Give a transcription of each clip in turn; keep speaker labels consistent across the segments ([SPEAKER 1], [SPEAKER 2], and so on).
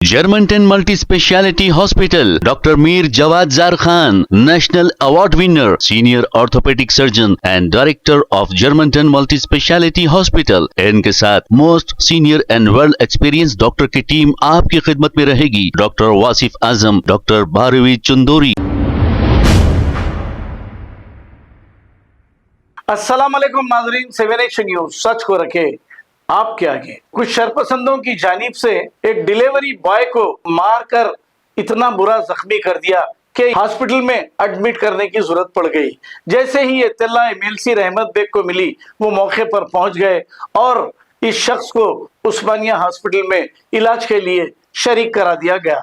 [SPEAKER 1] Germantown Multi Speciality Hospital, Dr. Mir Jawad Zar Khan, National Award winner, Senior Orthopedic Surgeon and Director of Germantown Multi Speciality Hospital। इनके साथ most senior and world experience doctor की team आपकी खिदमत में रहेगी। Doctor Wasif Azam, doctor Bharvi Chandori.
[SPEAKER 2] अस्सलाम वालेकुम नाजरीन, 7 एक्शन न्यूज सच को रखे आपके आगे। कुछ शरपसंदों की जानिब से एक डिलीवरी बॉय को मारकर इतना बुरा जख्मी कर दिया कि हॉस्पिटल में एडमिट करने की जरूरत पड़ गई। जैसे ही ये इत्तला एमएलसी रहमत बेग को मिली, वो मौके पर पहुंच गए और इस शख्स को उस्मानिया हॉस्पिटल में इलाज के लिए शरीक करा दिया गया।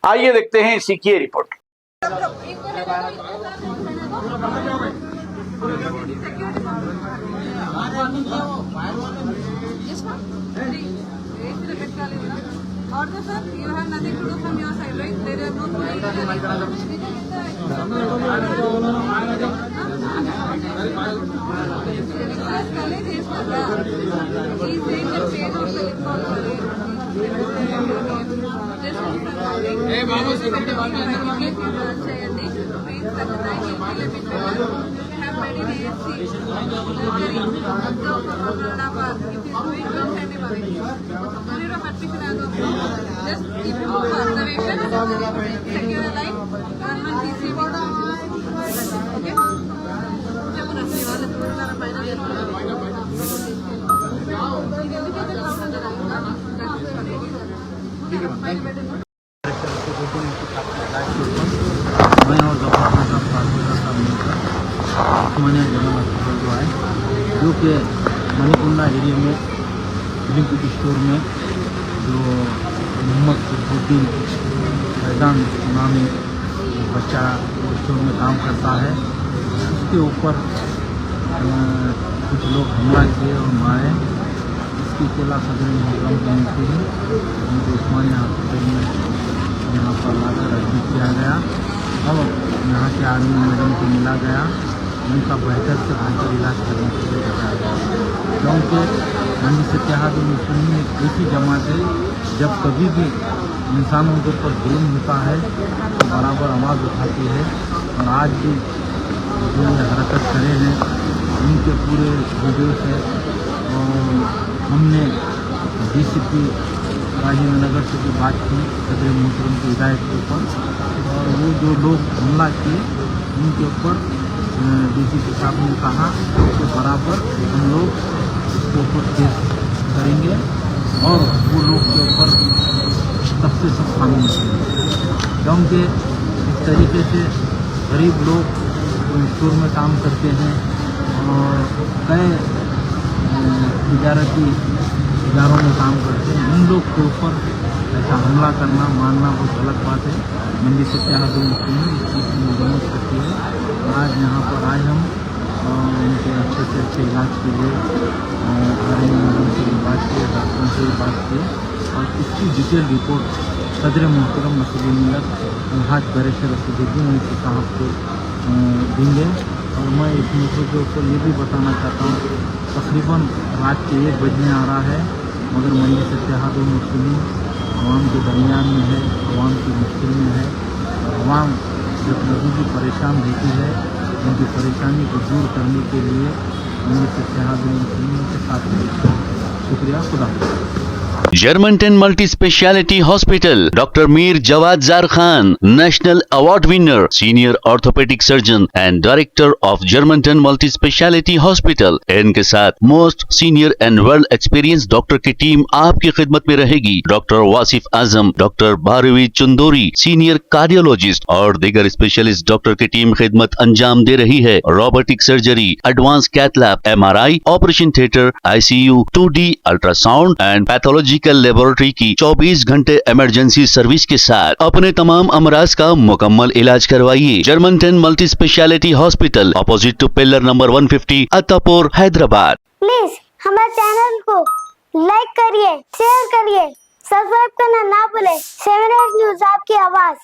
[SPEAKER 2] आइए देखते हैं इसी की report.
[SPEAKER 3] Order, sir, you have nothing to do from your side, right? There is no police. He's saying that page also is not correct. Hey, Babu, just keep him for observation, secure a line, government DCB. Okay?
[SPEAKER 4] मैं और जफर साहब मिलकर उस्मानिया general hospital जो है, जो कि Manikunda area में link store में जो मोहम्मद कुतुबुद्दीन फैजान नामी बच्चा स्टोर में काम करता है, उसके ऊपर कुछ लोग हमला किए और मारे। इसकी इत्तला सदर मोहतरम की थी, उनको उस्मानिया हॉस्पिटल में यहाँ पर लाकर एडमिट किया गया और यहाँ के आर्मी मैडम को मिला गया। उनका बेहतर से बेहतर इलाज करने के लिए बताया गया, क्योंकि मंडी से इत्तेहादुल मुस्लिमीन एक ऐसी जमात है, जब कभी भी इंसानों के ऊपर जुल्म होता है तो बराबर आवाज़ उठाती है। और आज भी जो ये हरकत करे हैं, उनके पूरे वीडियो से और हमने DCP राजेंद्र नगर से भी बात की सदर मोहतरम की हिदायत के ऊपर, और वो जो लोग हमला किए उनके ऊपर DCP साहब ने कहा कि बराबर हम लोग इसके ऊपर केस करेंगे और वो लोग के ऊपर सबसे सब कानून करेंगे, क्योंकि इस तरीके से गरीब लोग स्टोर में काम करते हैं और कई तिजारती इदारों में काम करते हैं, उन लोग के ऊपर ऐसा हमला करना, मारना बहुत गलत बात है। मंडी से इत्तेहादुल मुस्लिमीन इस चीज़ की मजम्मत करती है। और आज यहाँ पर आए हम उनके अच्छे से अच्छे इलाज के लिए आर्मी मैडम से भी बात की, डॉक्टरों से भी बात की और इसकी डिटेल रिपोर्ट सदर मोहतरम नसीब मिलत हाज बैरिस्टर असदुद्दीन ओवैसी साहब को देंगे। और मैं इस मौके के ऊपर ये भी बताना चाहता हूँ, तकरीबन रात के 1 बजने आ रहा है, मगर मंडी से इत्तेहादुल मुस्लिमीन अवाम के दरमियान में है, अवाम की मुश्किल में है। अवाम जब कभी भी परेशान रहती है, उनकी परेशानी को दूर करने के लिए मंडी से इत्तेहादुल मुस्लिमीन के साथ में। शुक्रिया, खुदा हाफ़िज़।
[SPEAKER 1] Germantown Multi Speciality Hospital, Dr. Mir Jawad Zar Khan, National Award winner, Senior Orthopedic Surgeon and Director of Germantown Multi Speciality Hospital। इनके साथ most senior and world experience doctor की टीम आपकी खिदमत में रहेगी। Doctor Wasif Azam, doctor Bharvi Chandori, senior cardiologist और दीगर specialist doctor की टीम खिदमत अंजाम दे रही है। Robotic surgery, advance cath lab, MRI, operation theatre, ICU, 2D ultrasound and pathology laboratory की 24 घंटे इमरजेंसी सर्विस के साथ अपने तमाम अमराज का मुकम्मल इलाज करवाइए। Germanten multi speciality hospital, opposite to pillar number 150, Attapur, Hyderabad.
[SPEAKER 5] Please हमारे चैनल को लाइक करिए, शेयर करिए, सब्सक्राइब करना ना भूले। 7 न्यूज आपकी आवाज।